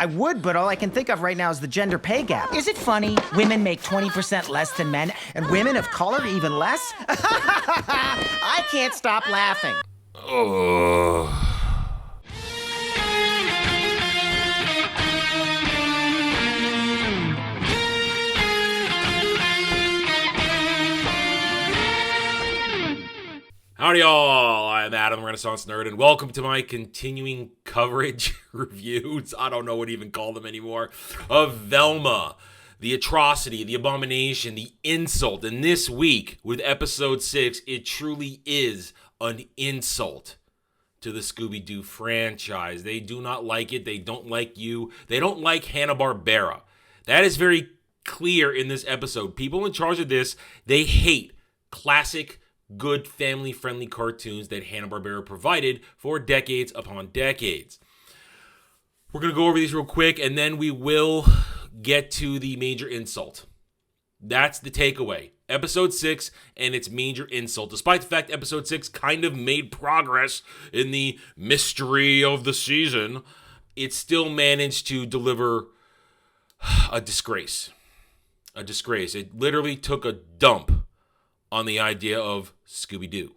I would, but all I can think of right now is the gender pay gap. Is it funny? Women make 20% less than men, and women of color even less? I can't stop laughing. Howdy y'all, I'm Adam, Renaissance Nerd, and welcome to my continuing coverage reviews, I don't know what to even call them anymore, of Velma, the atrocity, the abomination, the insult. And this week, with episode 6, it truly is an insult to the Scooby-Doo franchise. They do not like it, they don't like you, they don't like Hanna-Barbera. That is very clear in this episode. People in charge of this, they hate classic good family-friendly cartoons that Hanna-Barbera provided for decades upon decades. We're going to go over these real quick, and then we will get to the major insult. That's the takeaway. Episode 6 and its major insult. Despite the fact episode 6 kind of made progress in the mystery of the season, it still managed to deliver a disgrace. A disgrace. It literally took a dump on the idea of Scooby-Doo.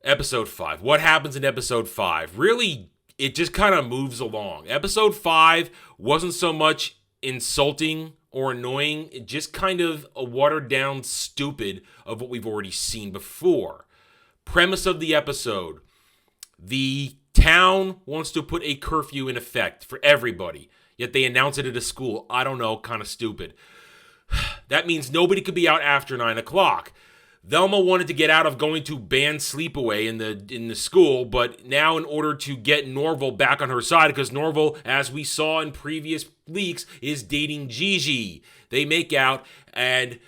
Episode 5. What happens in episode 5? Really, it just kind of moves along. Episode 5 wasn't so much insulting or annoying. It just kind of a watered-down stupid of what we've already seen before. Premise of the episode. The town wants to put a curfew in effect for everybody, yet they announce it at a school. I don't know, kind of stupid. That means nobody could be out after 9 o'clock. Velma wanted to get out of going to band sleepaway in the school, but now in order to get Norval back on her side, because Norval, as we saw in previous leaks, is dating Gigi. They make out, and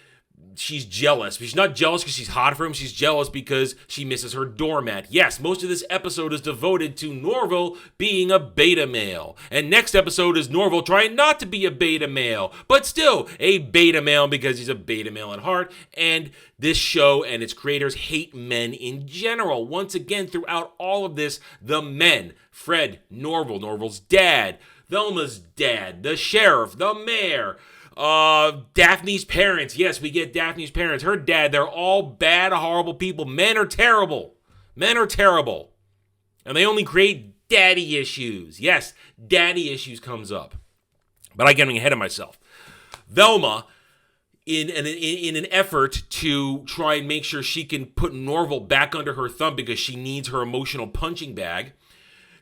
she's jealous. But she's not jealous because she's hot for him. She's jealous because she misses her doormat. Yes, most of this episode is devoted to Norval being a beta male. And next episode is Norval trying not to be a beta male, but still a beta male because he's a beta male at heart. And this show and its creators hate men in general. Once again, throughout all of this, the men, Fred, Norval, Norval's dad, Velma's dad, the sheriff, the mayor, Daphne's parents. Yes, we get Daphne's parents. Her dad. They're all bad, horrible people. Men are terrible. Men are terrible. And they only create daddy issues. Yes, daddy issues comes up. But I'm getting ahead of myself. Velma, in an effort to try and make sure she can put Norval back under her thumb because she needs her emotional punching bag,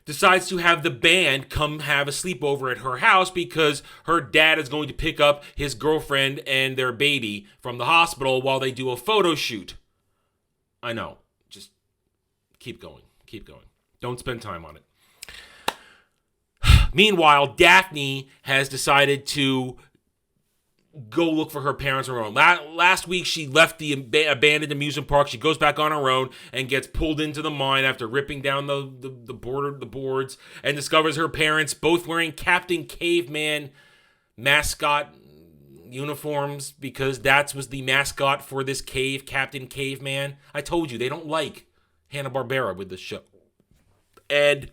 decides to have the band come have a sleepover at her house because her dad is going to pick up his girlfriend and their baby from the hospital while they do a photo shoot. I know. Just keep going. Keep going. Don't spend time on it. Meanwhile, Daphne has decided to go look for her parents on her own. Last week, she left the abandoned amusement park. She goes back on her own and gets pulled into the mine after ripping down the boards and discovers her parents both wearing Captain Caveman mascot uniforms because that was the mascot for this cave, Captain Caveman. I told you, they don't like Hanna-Barbera with this show. And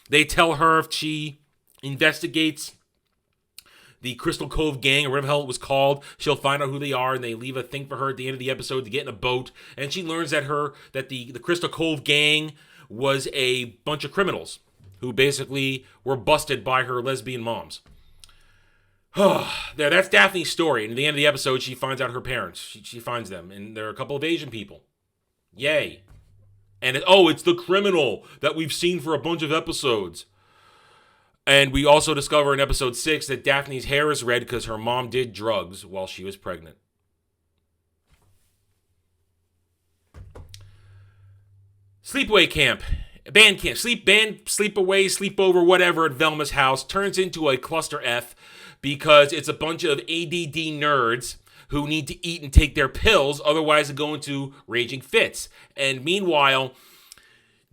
they tell her if she investigates the Crystal Cove Gang, or whatever the hell it was called, she'll find out who they are, and they leave a thing for her at the end of the episode to get in a boat. And she learns that the Crystal Cove Gang was a bunch of criminals who basically were busted by her lesbian moms. That's Daphne's story. And at the end of the episode, she finds out her parents. She finds them, and they're a couple of Asian people. Yay. And it's the criminal that we've seen for a bunch of episodes. And we also discover in episode 6 that Daphne's hair is red because her mom did drugs while she was pregnant. Sleepaway camp. Band camp. Sleepaway, sleepover, whatever at Velma's house turns into a cluster F because it's a bunch of ADD nerds who need to eat and take their pills, otherwise they go into raging fits. And meanwhile,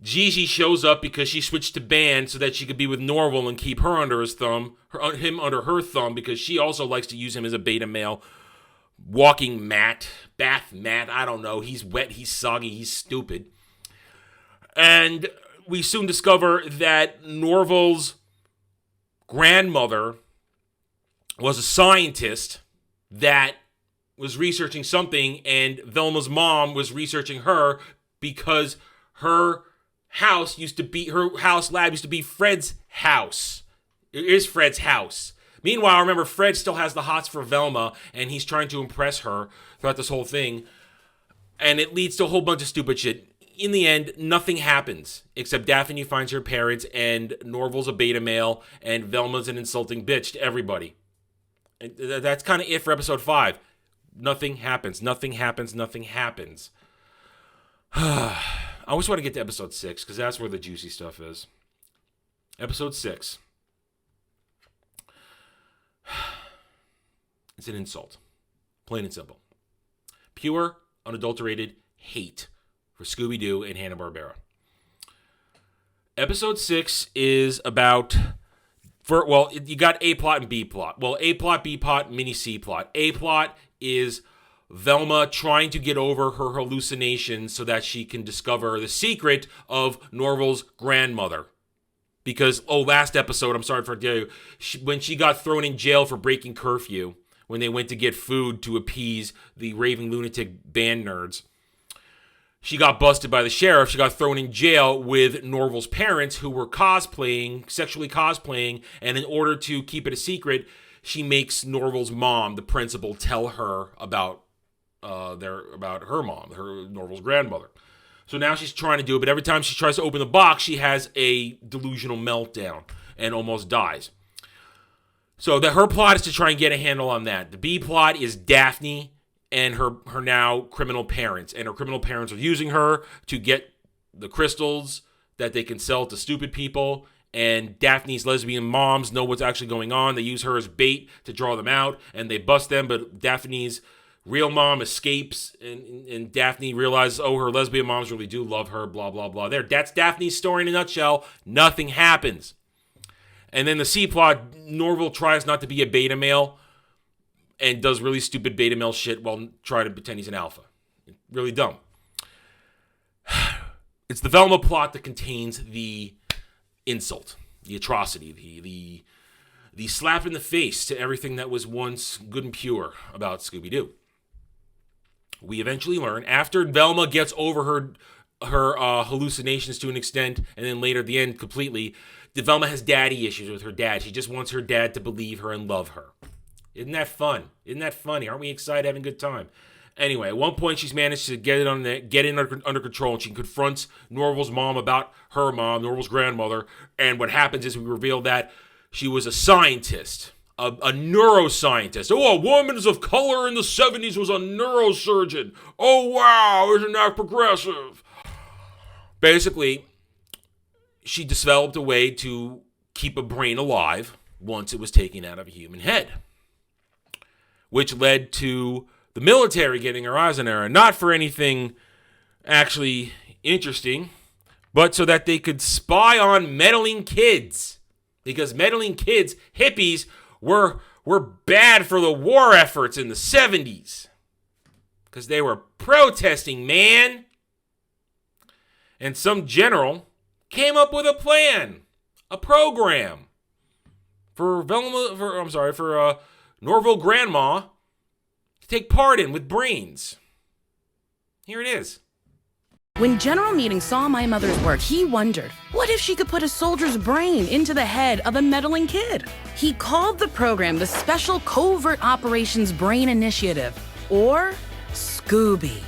Gigi shows up because she switched to band so that she could be with Norval and keep her under his thumb, him under her thumb, because she also likes to use him as a beta male walking mat, bath mat. I don't know. He's wet, he's soggy, he's stupid. And we soon discover that Norval's grandmother was a scientist that was researching something, and Velma's mom was researching her because her house lab used to be Fred's house. It is Fred's house. Meanwhile, remember, Fred still has the hots for Velma, and he's trying to impress her throughout this whole thing. And it leads to a whole bunch of stupid shit. In the end, nothing happens, except Daphne finds her parents, and Norval's a beta male, and Velma's an insulting bitch to everybody. And that's kind of it for episode 5. Nothing happens. Nothing happens. Nothing happens. I always want to get to episode 6, because that's where the juicy stuff is. Episode 6. It's an insult. Plain and simple. Pure, unadulterated hate for Scooby-Doo and Hanna-Barbera. Episode 6 is about... you got A plot and B plot. Well, A plot, B plot, mini C plot. A plot is Velma trying to get over her hallucinations so that she can discover the secret of Norval's grandmother. Because, last episode, I'm sorry for you, when she got thrown in jail for breaking curfew, when they went to get food to appease the raving lunatic band nerds, she got busted by the sheriff. She got thrown in jail with Norval's parents, who were sexually cosplaying, and in order to keep it a secret, she makes Norval's mom, the principal, tell her about her mom, Norval's grandmother. So now she's trying to do it, but every time she tries to open the box, she has a delusional meltdown and almost dies. So her plot is to try and get a handle on that. The B plot is Daphne and her now criminal parents. And her criminal parents are using her to get the crystals that they can sell to stupid people. And Daphne's lesbian moms know what's actually going on. They use her as bait to draw them out, and they bust them, but Daphne's real mom escapes, and Daphne realizes, her lesbian moms really do love her, blah, blah, blah. That's Daphne's story in a nutshell. Nothing happens. And then the C plot, Norval tries not to be a beta male and does really stupid beta male shit while trying to pretend he's an alpha. Really dumb. It's the Velma plot that contains the insult, the atrocity, the slap in the face to everything that was once good and pure about Scooby-Doo. We eventually learn, after Velma gets over her hallucinations to an extent, and then later at the end completely, that Velma has daddy issues with her dad. She just wants her dad to believe her and love her. Isn't that fun? Isn't that funny? Aren't we excited, having a good time? Anyway, at one point she's managed to get it under control, and she confronts Norval's mom about her mom, Norval's grandmother, and what happens is we reveal that she was a scientist. A neuroscientist. A woman of color in the 70s was a neurosurgeon. Oh, wow, isn't that progressive? Basically, she developed a way to keep a brain alive once it was taken out of a human head, which led to the military getting her eyes on her, and not for anything actually interesting, but so that they could spy on meddling kids. Because meddling kids, hippies, were bad for the war efforts in the 70s. Because they were protesting, man. And some general came up with a plan, a program for Norval Grandma to take part in with brains. Here it is. When General Meeting saw my mother's work, he wondered, what if she could put a soldier's brain into the head of a meddling kid? He called the program the Special Covert Operations Brain Initiative, or Scooby.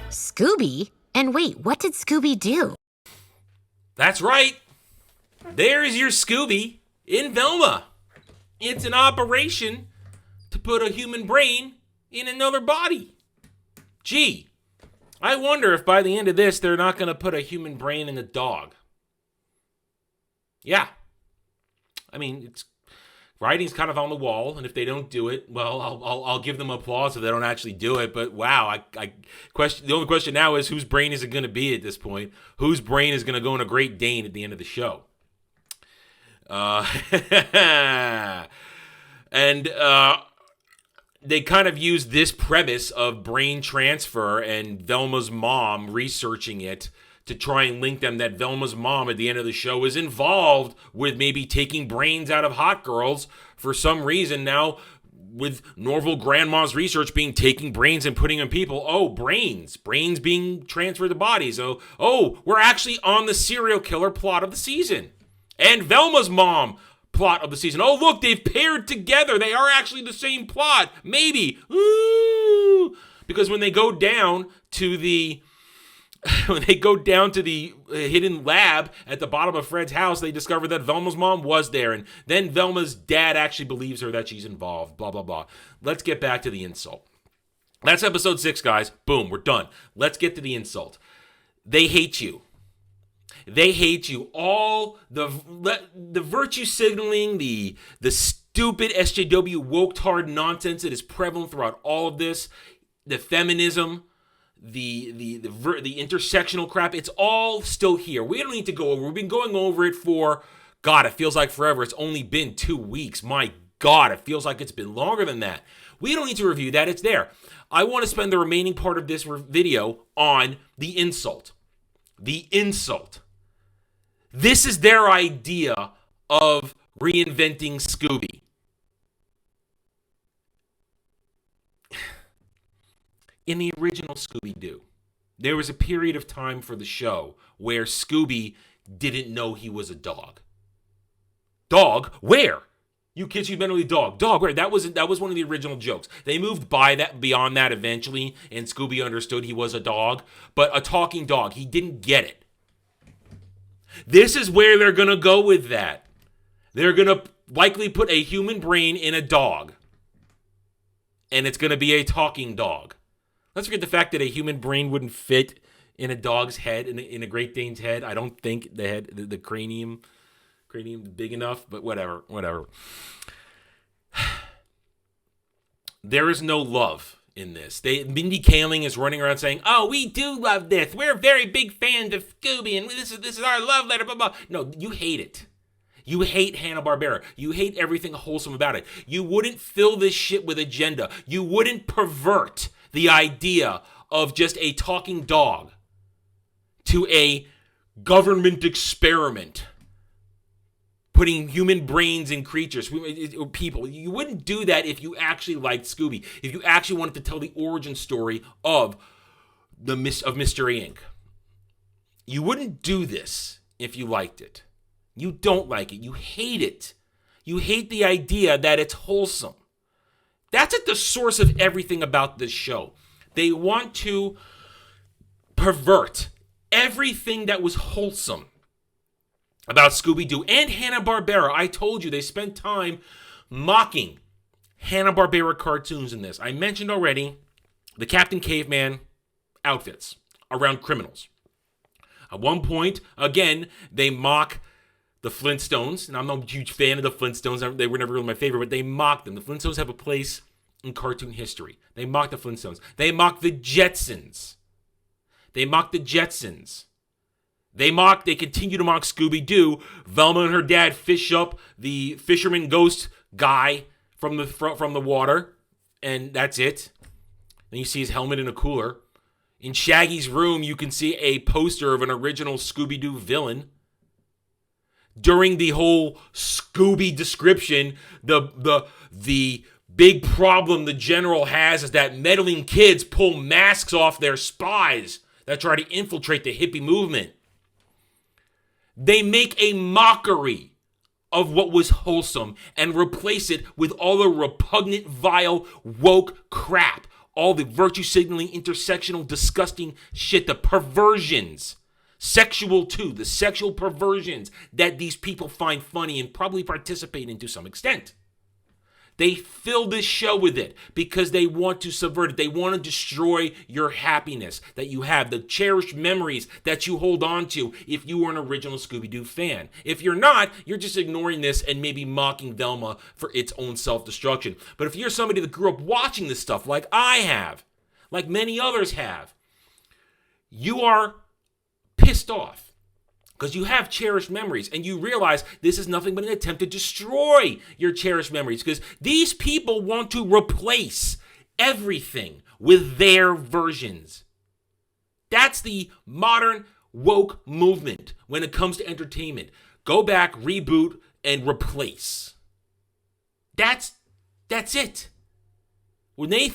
Scooby? And wait, what did Scooby do? That's right. There's your Scooby in Velma. It's an operation to put a human brain in another body. Gee, I wonder if by the end of this, they're not going to put a human brain in a dog. Yeah. I mean, writing's kind of on the wall, and if they don't do it, well, I'll give them applause if they don't actually do it. But wow, the only question now is, whose brain is it going to be at this point? Whose brain is going to go in a Great Dane at the end of the show? They kind of use this premise of brain transfer and Velma's mom researching it to try and link them that Velma's mom at the end of the show is involved with maybe taking brains out of hot girls for some reason now, with Norval Grandma's research being taking brains and putting in people. Oh, brains being transferred to bodies. Oh, we're actually on the serial killer plot of the season. And Velma's mom plot of the season. Oh, look, they've paired together. They are actually the same plot. Maybe. Ooh. Because when they go down to the hidden lab at the bottom of Fred's house, they discover that Velma's mom was there. And then Velma's dad actually believes her that she's involved. Blah, blah, blah. Let's get back to the insult. That's episode 6, guys. Boom, we're done. Let's get to the insult. They hate you. They hate you. All the virtue signaling, the stupid SJW woke-tard nonsense that is prevalent throughout all of this, the feminism, the intersectional crap, it's all still here. We don't need to go over. We've been going over it for, God, it feels like forever. It's only been 2 weeks. My God, it feels like it's been longer than that. We don't need to review that. It's there. I want to spend the remaining part of this video on the insult. The insult. This is their idea of reinventing Scooby. In the original Scooby-Doo, there was a period of time for the show where Scooby didn't know he was a dog. Dog? Where? You kids, you mentally dog. Dog, where? That was one of the original jokes. They moved beyond that eventually, and Scooby understood he was a dog, but a talking dog. He didn't get it. This is where they're going to go with that. They're going to likely put a human brain in a dog, and it's going to be a talking dog. Let's forget the fact that a human brain wouldn't fit in a dog's head, in a Great Dane's head. I don't think the cranium big enough, but whatever. There is no love in this. Mindy Kaling is running around saying, "Oh, we do love this. We're very big fans of Scooby, and this is our love letter." Blah blah. No, you hate it. You hate Hanna-Barbera. You hate everything wholesome about it. You wouldn't fill this shit with agenda. You wouldn't pervert the idea of just a talking dog to a government experiment, putting human brains in creatures, people. You wouldn't do that if you actually liked Scooby, if you actually wanted to tell the origin story of Mystery Inc. You wouldn't do this if you liked it. You don't like it. You hate it. You hate the idea that it's wholesome. That's at the source of everything about this show. They want to pervert everything that was wholesome about Scooby-Doo and Hanna-Barbera. I told you, they spent time mocking Hanna-Barbera cartoons in this. I mentioned already the Captain Caveman outfits around criminals. At one point, again, they mock the Flintstones, and I'm not a huge fan of the Flintstones. They were never really my favorite, but they mock them. The Flintstones have a place in cartoon history. They mock the Flintstones. They mock the Jetsons. They continue to mock Scooby-Doo. Velma and her dad fish up the fisherman ghost guy from the water, and that's it. Then you see his helmet in a cooler. In Shaggy's room, you can see a poster of an original Scooby-Doo villain. During the whole Scooby description, the big problem the general has is that meddling kids pull masks off their spies that try to infiltrate the hippie movement. They make a mockery of what was wholesome and replace it with all the repugnant, vile, woke crap. All the virtue signaling, intersectional, disgusting shit, the perversions. Sexual too, the sexual perversions that these people find funny and probably participate in to some extent. They fill this show with it because they want to subvert it. They want to destroy your happiness that you have, the cherished memories that you hold on to if you were an original Scooby-Doo fan. If you're not, you're just ignoring this and maybe mocking Velma for its own self-destruction. But if you're somebody that grew up watching this stuff like I have, like many others have, you are pissed off. Because you have cherished memories and you realize this is nothing but an attempt to destroy your cherished memories. Because these people want to replace everything with their versions. That's the modern woke movement when it comes to entertainment. Go back, reboot, and replace. That's it. When they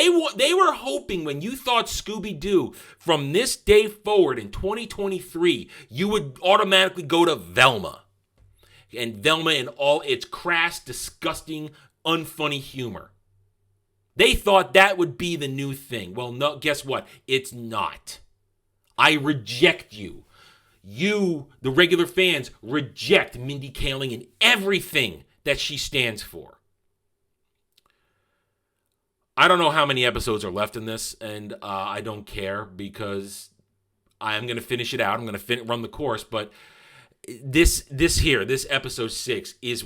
were hoping, when you thought Scooby-Doo from this day forward in 2023, you would automatically go to Velma. And Velma in all its crass, disgusting, unfunny humor. They thought that would be the new thing. Well, no, guess what? It's not. I reject you. You, the regular fans, reject Mindy Kaling and everything that she stands for. I don't know how many episodes are left in this, and I don't care because I am going to finish it out. I'm going to run the course, but this episode 6 is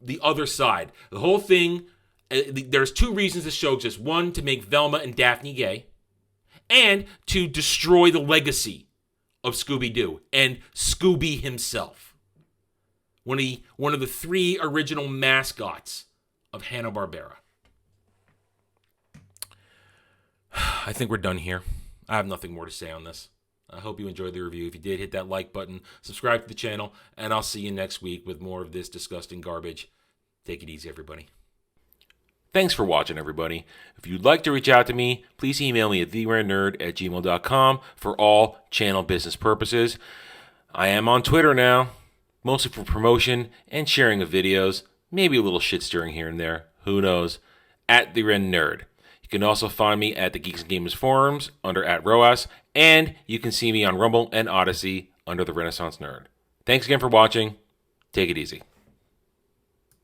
the other side. The whole thing, there's 2 reasons this show exists. 1, to make Velma and Daphne gay, and to destroy the legacy of Scooby-Doo and Scooby himself. One of the 3 original mascots of Hanna-Barbera. I think we're done here. I have nothing more to say on this. I hope you enjoyed the review. If you did, hit that like button, subscribe to the channel, and I'll see you next week with more of this disgusting garbage. Take it easy, everybody. Thanks for watching, everybody. If you'd like to reach out to me, please email me at theranernerd@gmail.com for all channel business purposes. I am on Twitter now, mostly for promotion and sharing of videos, maybe a little shit stirring here and there, who knows, @theranernerd. You can also find me at the Geeks and Gamers forums under @ROAS, and you can see me on Rumble and Odyssey under the Renaissance Nerd. Thanks again for watching. Take it easy.